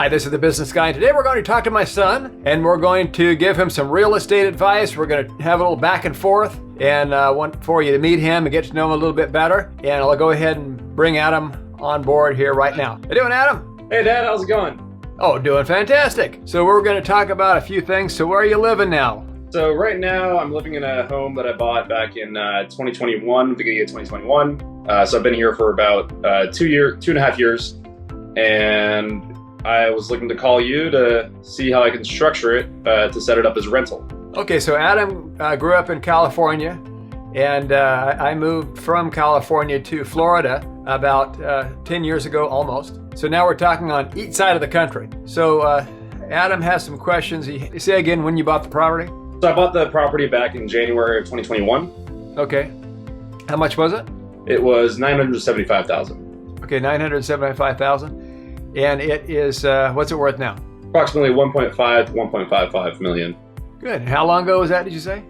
Hi, this is the Business Guy. Today we're going to talk to my son and we're going to give him some real estate advice. We're going to have a little back and forth and want for you to meet him and get to know him a little bit better. And I'll go ahead and bring Adam on board here right now. How you doing, Adam? Hey, Dad, how's it going? Oh, doing fantastic. So we're going to talk about a few things. So where are you living now? So right now I'm living in a home that I bought back in 2021, beginning of 2021. So I've been here for about 2.5 years. And I was looking to call you to see how I can structure it to set it up as rental. Okay, so Adam grew up in California, and I moved from California to Florida about 10 years ago almost. So now we're talking on each side of the country. So Adam has some questions. Say again when you bought the property? So I bought the property back in January of 2021. Okay. How much was it? It was $975,000. Okay, $975,000. And it is, what's it worth now? Approximately 1.5 to 1.55 million. Good. How long ago was that, did you say?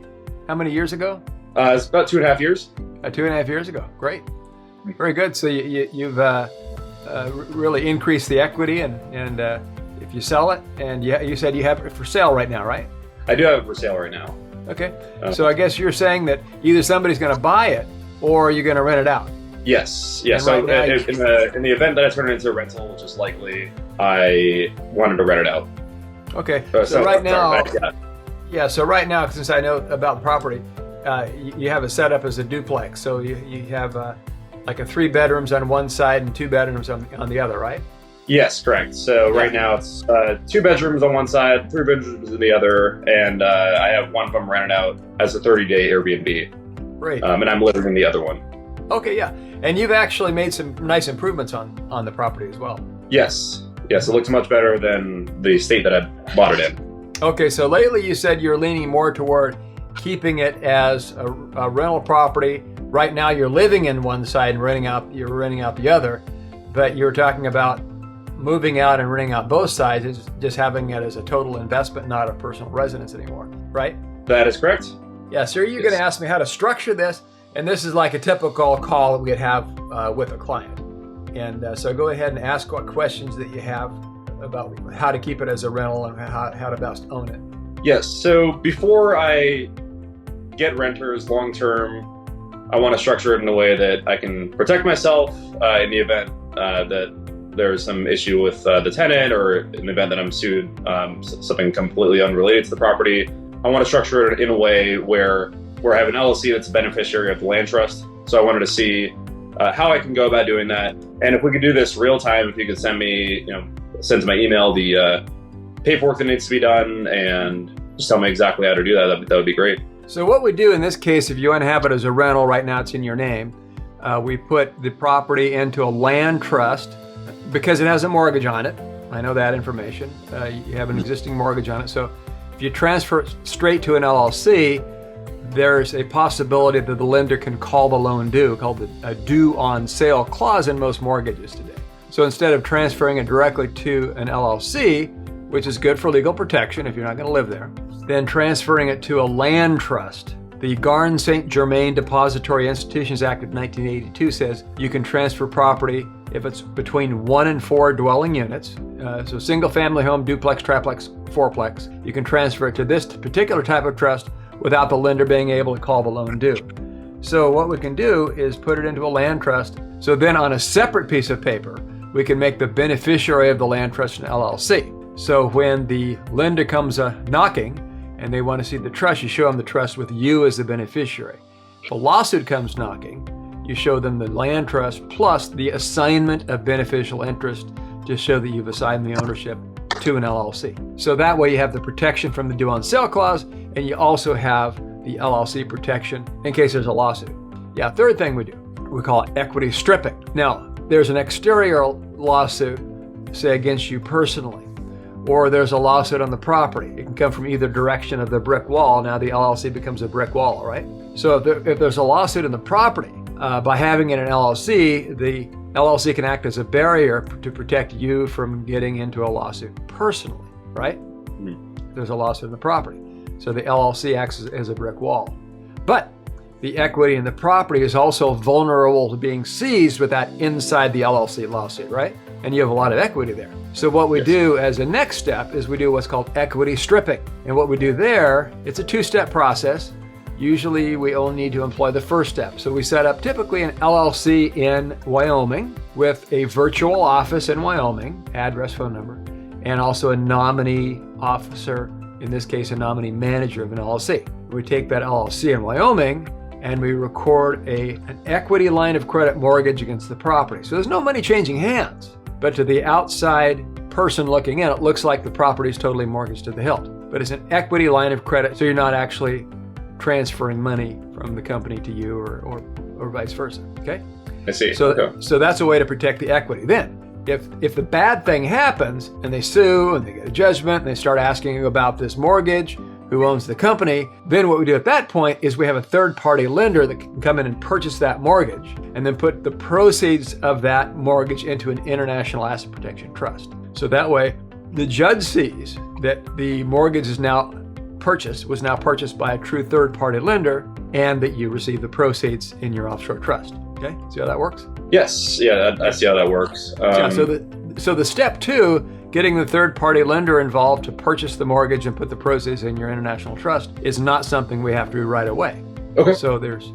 How many years ago? It's about 2.5 years. 2.5 years ago. Great. Very good. So you've really increased the equity, and if you sell it, and you said you have it for sale right now, right? I do have it for sale right now. Okay. So I guess you're saying that either somebody's going to buy it or you're going to rent it out. Yes. So right in the event that I turn it into a rental, which is likely, I wanted to rent it out. Okay. So right now, so right now, since I know about the property, you have it set up as a duplex. So you have like 3 bedrooms on one side and 2 bedrooms on the other, right? Yes, correct. So right now it's 2 bedrooms on one side, 3 bedrooms on the other, and I have one of them rented out as a 30-day Airbnb. Great. And I'm living in the other one. Okay, yeah. And you've actually made some nice improvements on the property as well. Yes, it looks much better than the state that I bought it in. Okay, so lately you said you're leaning more toward keeping it as a rental property. Right now you're living in one side and you're renting out the other, but you're talking about moving out and renting out both sides, is just having it as a total investment, not a personal residence anymore, right? That is correct. Yeah, so you're going to ask me how to structure this, and this is like a typical call that we'd have with a client. And so go ahead and ask what questions that you have about how to keep it as a rental and how to best own it. Yes, so before I get renters long-term, I want to structure it in a way that I can protect myself in the event that there's some issue with the tenant, or in the event that I'm sued, something completely unrelated to the property. I want to structure it in a way where I have an LLC that's a beneficiary of the land trust. So I wanted to see how I can go about doing that. And if we could do this real time, if you could send me, send to my email the paperwork that needs to be done and just tell me exactly how to do that, that would be great. So what we do in this case, if you want to have it as a rental, right now it's in your name, we put the property into a land trust because it has a mortgage on it. I know that information. You have an existing mortgage on it. So if you transfer it straight to an LLC, there's a possibility that the lender can call the loan due, called a due on sale clause in most mortgages today. So instead of transferring it directly to an LLC, which is good for legal protection if you're not going to live there, then transferring it to a land trust. The Garn St. Germain Depository Institutions Act of 1982 says you can transfer property if it's between 1 and 4 dwelling units. So single family home, duplex, triplex, fourplex. You can transfer it to this particular type of trust without the lender being able to call the loan due. So what we can do is put it into a land trust. So then on a separate piece of paper, we can make the beneficiary of the land trust an LLC. So when the lender comes knocking and they want to see the trust, you show them the trust with you as the beneficiary. If a lawsuit comes knocking, you show them the land trust plus the assignment of beneficial interest to show that you've assigned the ownership to an LLC. So that way you have the protection from the due on sale clause, and you also have the LLC protection in case there's a lawsuit. Yeah, third thing we do, we call it equity stripping. Now, there's an exterior lawsuit, say against you personally, or there's a lawsuit on the property. It can come from either direction of the brick wall. Now the LLC becomes a brick wall, right? So if there's a lawsuit in the property, by having it in an LLC, the LLC can act as a barrier to protect you from getting into a lawsuit personally, right? There's a lawsuit in the property. So the LLC acts as a brick wall. But the equity in the property is also vulnerable to being seized with that inside the LLC lawsuit, right? and you have a lot of equity there. So what we do as a next step is we do what's called equity stripping. And what we do there, it's a two-step process. Usually we only need to employ the first step. So we set up typically an LLC in Wyoming with a virtual office in Wyoming, address, phone number, and also a nominee officer, in this case, a nominee manager of an LLC. We take that LLC in Wyoming and we record an equity line of credit mortgage against the property. So there's no money changing hands, but to the outside person looking in, it looks like the property is totally mortgaged to the hilt. But it's an equity line of credit, so you're not actually transferring money from the company to you or vice versa, okay? I see. So that's a way to protect the equity. Then, if the bad thing happens and they sue and they get a judgment and they start asking you about this mortgage, who owns the company, then what we do at that point is we have a third-party lender that can come in and purchase that mortgage and then put the proceeds of that mortgage into an international asset protection trust. So that way, the judge sees that the mortgage was now purchased by a true third-party lender, and that you receive the proceeds in your offshore trust. Okay, see how that works? Yes, yeah, I see how that works. So the step two, getting the third-party lender involved to purchase the mortgage and put the proceeds in your international trust, is not something we have to do right away. Okay. So there's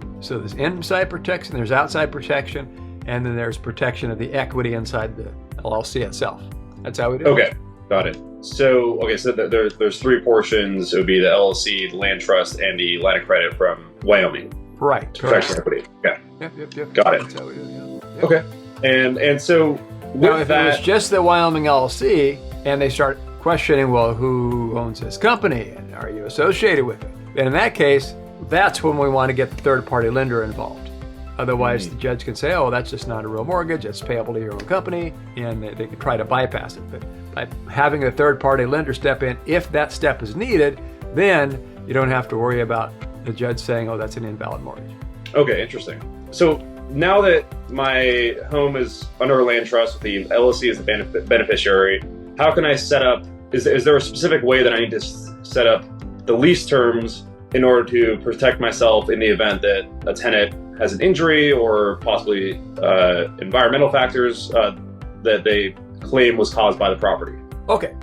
inside protection, there's outside protection, and then there's protection of the equity inside the LLC itself. That's how we do it. Okay, got it. So there's three portions. It would be the LLC, the land trust, and the line of credit from Wyoming. Right. Protection equity. Yeah. Yep. Got it. That's how we do it. Yeah. Yep. Okay. And so now, if it was just the Wyoming LLC and they start questioning, well, who owns this company and are you associated with it? Then in that case, that's when we want to get the third-party lender involved. Otherwise, the judge can say, oh, that's just not a real mortgage. It's payable to your own company, and they can try to bypass it. But by having a third-party lender step in, if that step is needed, then you don't have to worry about the judge saying, oh, that's an invalid mortgage. Okay, interesting. So now that my home is under a land trust with the LLC as the beneficiary, how can I set up, is there a specific way that I need to set up the lease terms in order to protect myself in the event that a tenant has an injury or possibly environmental factors that they claim was caused by the property? Okay,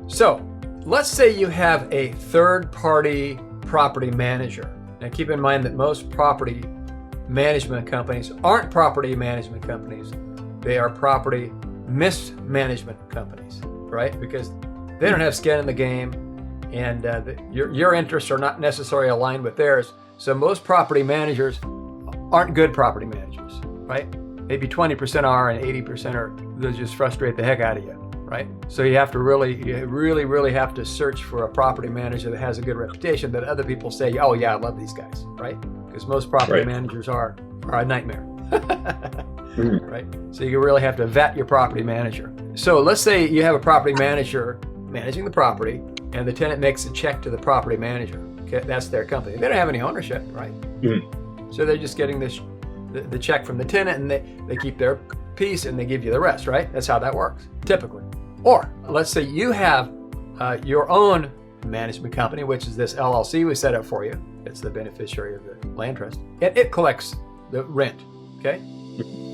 so let's say you have a third-party property manager. Now keep in mind that most property management companies aren't property management companies. They are property mismanagement companies, right? Because they don't have skin in the game, and your interests are not necessarily aligned with theirs. So most property managers aren't good property managers, right? Maybe 20% are, and 80% are, they'll just frustrate the heck out of you, right? So you really have to search for a property manager that has a good reputation, that other people say, oh yeah, I love these guys, right? Because most property managers are a nightmare, right? So you really have to vet your property manager. So let's say you have a property manager managing the property, and the tenant makes a check to the property manager. Okay, that's their company. They don't have any ownership, right? So they're just getting the check from the tenant, and they keep their piece and they give you the rest, right? That's how that works, typically. Or let's say you have your own management company, which is this LLC we set up for you. It's the beneficiary of the land trust. And it collects the rent, okay?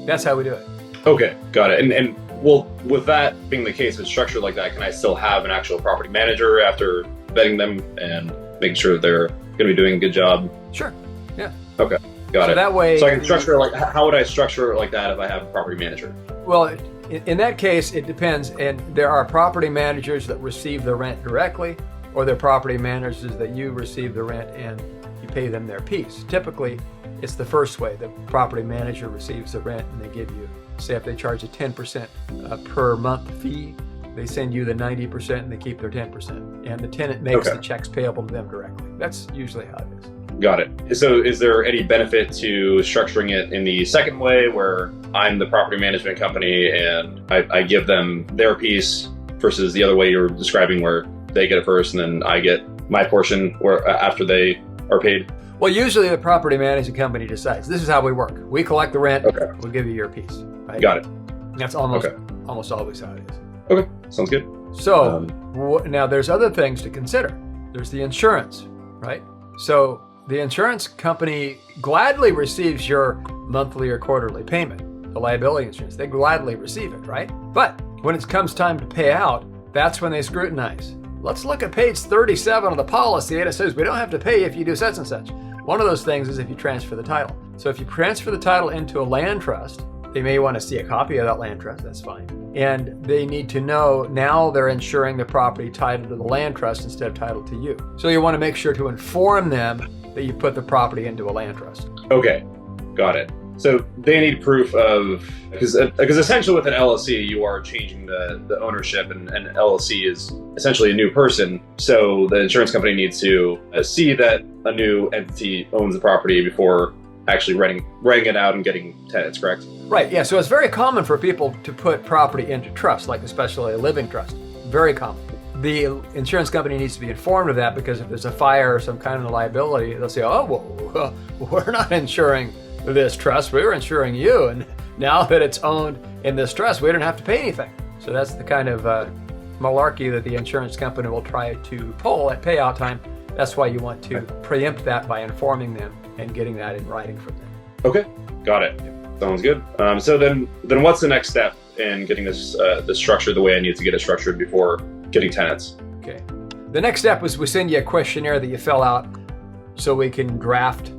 That's how we do it. Okay, got it. And well, with that being the case, it's structured like that, can I still have an actual property manager after vetting them and making sure that they're going to be doing a good job? Sure, yeah. Okay, got it. That way, so I can structure it like, how would I structure it like that if I have a property manager? Well, in that case, it depends. And there are property managers that receive the rent directly, or there are property managers that you receive the rent and you pay them their piece. Typically, it's the first way. The property manager receives the rent and they give you, say if they charge a 10% per month fee, they send you the 90% and they keep their 10%. And the tenant makes the checks payable to them directly. That's usually how it is. Got it. So is there any benefit to structuring it in the second way, where I'm the property management company and I give them their piece, versus the other way you're describing, where they get it first and then I get my portion after they are paid? Well, usually the property management company decides, this is how we work. We collect the rent, we'll give you your piece. Right? Got it. That's almost always how it is. Okay, sounds good. So now there's other things to consider. There's the insurance, right? So the insurance company gladly receives your monthly or quarterly payment, the liability insurance. They gladly receive it, right? But When it comes time to pay out, that's when they scrutinize. Let's look at page 37 of the policy, and it says we don't have to pay if you do such and such. One of those things is if you transfer the title. So if you transfer the title into a land trust, they may want to see a copy of that land trust, that's fine. And they need to know now they're insuring the property titled to the land trust instead of titled to you. So you want to make sure to inform them that you put the property into a land trust. Okay, got it. So they need proof of, because essentially with an LLC, you are changing the ownership, and LLC is essentially a new person. So the insurance company needs to see that a new entity owns the property before actually renting it out and getting tenants, correct? Right, yeah. So it's very common for people to put property into trust, like especially a living trust. Very common. The insurance company needs to be informed of that, because if there's a fire or some kind of liability, they'll say, oh, well, we're not insuring this trust, we were insuring you, and now that it's owned in this trust, we don't have to pay anything. So that's the kind of malarkey that the insurance company will try to pull at payout time. That's why you want to preempt that by informing them and getting that in writing from them. Okay, got it. Sounds good. So then what's the next step in getting this structured the way I need to get it structured before getting tenants? Okay. The next step is we send you a questionnaire that you fill out so we can draft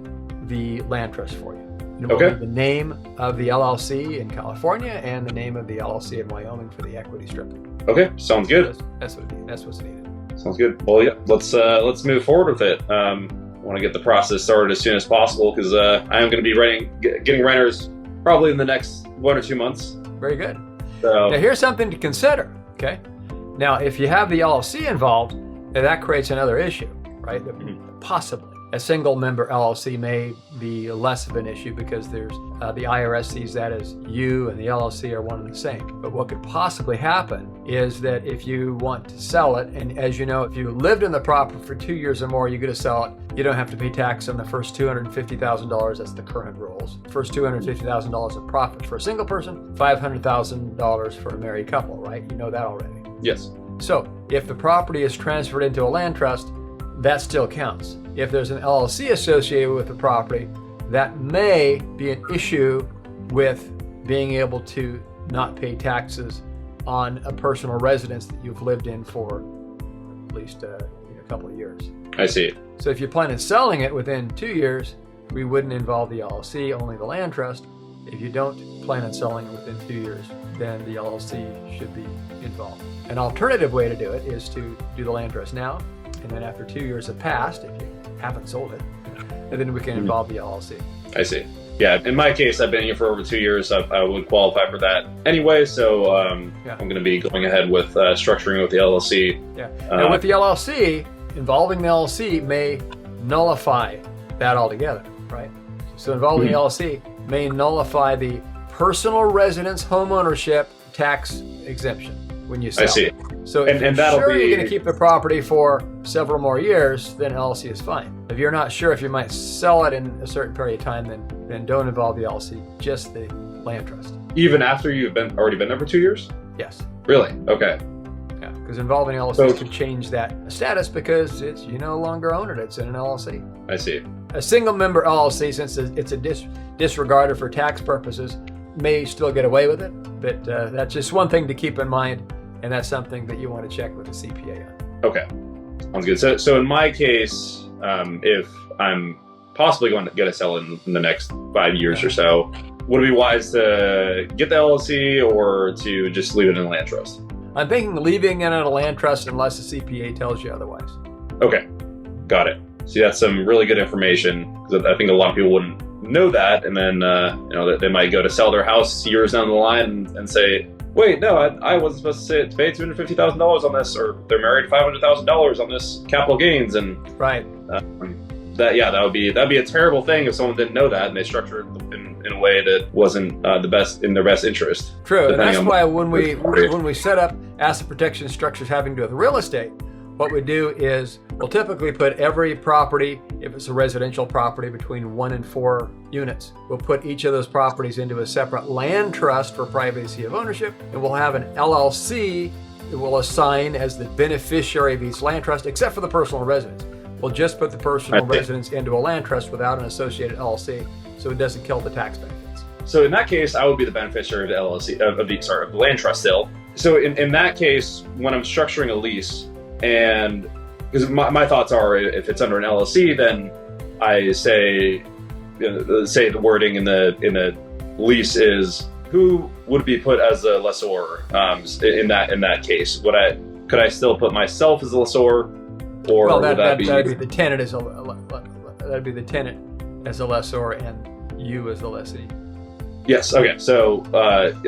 the land trust for you. And we'll need the name of the LLC in California and the name of the LLC in Wyoming for the equity strip. Okay, sounds good. That's what's needed. Sounds good. Well, yeah, let's move forward with it. I want to get the process started as soon as possible, because I am going to be getting renters probably in the next 1 or 2 months. Very good. So, now here's something to consider. Okay. Now, if you have the LLC involved, then that creates another issue, right? Possibly. A single member LLC may be less of an issue because there's the IRS sees that as you and the LLC are one and the same. But what could possibly happen is that if you want to sell it, and as you know, if you lived in the property for 2 years or more, you get to sell it. You don't have to pay tax on the first $250,000. That's the current rules. First $250,000 of profit for a single person, $500,000 for a married couple, right? You know that already. yes. So if the property is transferred into a land trust, that still counts. If there's an LLC associated with the property, that may be an issue with being able to not pay taxes on a personal residence that you've lived in for at least a couple of years. I see. So if you plan on selling it within 2 years, we wouldn't involve the LLC, only the land trust. If you don't plan on selling it within 2 years, then the LLC should be involved. An alternative way to do it is to do the land trust now, and then after 2 years have passed, if you haven't sold it, and then we can involve the LLC. I see. Yeah, in my case, I've been here for over 2 years. I would qualify for that anyway, so I'm going to be going ahead with structuring with the LLC. Yeah, and with the LLC, involving the LLC may nullify that altogether, right? So involving the LLC may nullify the personal residence homeownership tax exemption when you sell. I see. So if you're sure you're going to keep the property for several more years, then LLC is fine. If you're not sure if you might sell it in a certain period of time, then don't involve the LLC, just the land trust. Even after you've already been there for 2 years? Yes. Really? Okay. Yeah, because involving LLC could change that status because you no longer own it. It's in an LLC. I see. A single member LLC, since it's a disregarded for tax purposes, may still get away with it. But that's just one thing to keep in mind. And that's something that you want to check with the CPA on. Okay, sounds good. So in my case, if I'm possibly going to sell it in the next 5 years or so, would it be wise to get the LLC or to just leave it in a land trust? I'm thinking leaving it in a land trust unless the CPA tells you otherwise. Okay, got it. See, that's some really good information, because I think a lot of people wouldn't know that, and then they might go to sell their house years down the line and say, wait, no, I wasn't supposed to pay $250,000 on this, or they're married $500,000 on this capital gains, and right. That'd be a terrible thing if someone didn't know that and they structured it in a way that wasn't in their best interest. True, and that's why when we set up asset protection structures having to do with real estate, what we do is we'll typically put every property, if it's a residential property, between 1 and 4 units. We'll put each of those properties into a separate land trust for privacy of ownership, and we'll have an LLC that will assign as the beneficiary of each land trust, except for the personal residence. We'll just put the personal residence into a land trust without an associated LLC, so it doesn't kill the tax benefits. So in that case, I would be the beneficiary of the LLC, of the land trust still, So in that case, when I'm structuring a lease, and because my thoughts are, if it's under an LLC, then I say, say the wording in the lease is who would be put as a lessor. In that case, could I still put myself as a lessor, or Well, would that be? that'd be the tenant that'd be the tenant as a lessor and you as the lessee. Yes. Okay. So,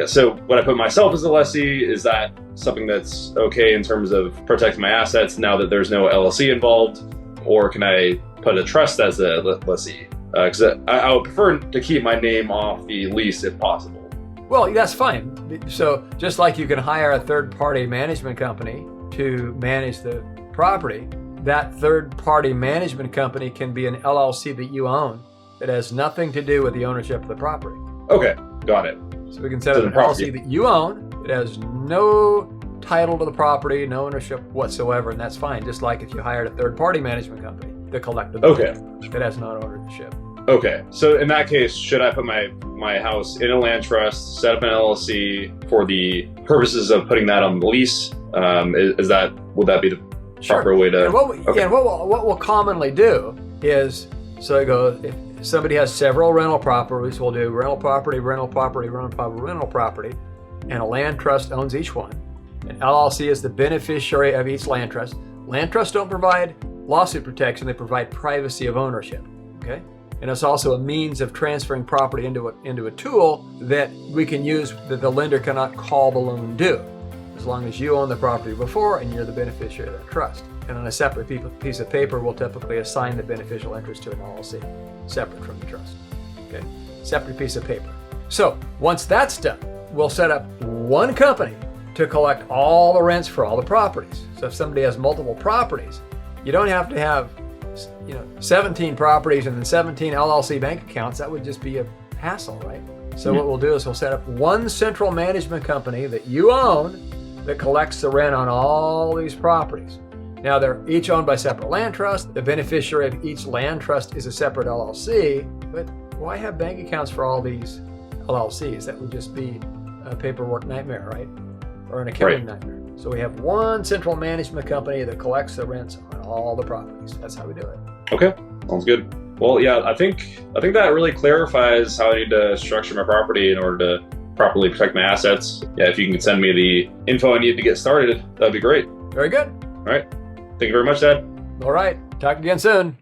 So when I put myself as a lessee, is that something that's okay in terms of protecting my assets now that there's no LLC involved, or can I put a trust as a lessee? Because I would prefer to keep my name off the lease if possible. Well, that's fine. So just like you can hire a third-party management company to manage the property, that third-party management company can be an LLC that you own that has nothing to do with the ownership of the property. Okay, got it. So we can set up an LLC that you own. It has no title to the property, no ownership whatsoever, and that's fine. Just like if you hired a third-party management company to collect the bill that has no ownership. Okay, so in that case, should I put my house in a land trust, set up an LLC for the purposes of putting that on the lease? Would that be the proper way to? And what we'll commonly do is, so it goes, if somebody has several rental properties, we'll do rental property, rental property, rental property, rental property, and a land trust owns each one. An LLC is the beneficiary of each land trust. Land trusts don't provide lawsuit protection, they provide privacy of ownership, okay? And it's also a means of transferring property into a tool that we can use that the lender cannot call the loan due, as long as you own the property before and you're the beneficiary of that trust. And on a separate piece of paper, we'll typically assign the beneficial interest to an LLC, separate from the trust. Okay, separate piece of paper. So once that's done, we'll set up one company to collect all the rents for all the properties. So if somebody has multiple properties, you don't have to have 17 properties and then 17 LLC bank accounts. That would just be a hassle, right? So what we'll do is we'll set up one central management company that you own that collects the rent on all these properties. Now they're each owned by separate land trusts. The beneficiary of each land trust is a separate LLC, but why have bank accounts for all these LLCs? That would just be a paperwork nightmare, right? Or an accounting nightmare. So we have one central management company that collects the rents on all the properties. That's how we do it. Okay, sounds good. Well, yeah, I think that really clarifies how I need to structure my property in order to properly protect my assets. Yeah, if you can send me the info I need to get started, that'd be great. Very good. All right. Thank you very much, Dad. All right. Talk again soon.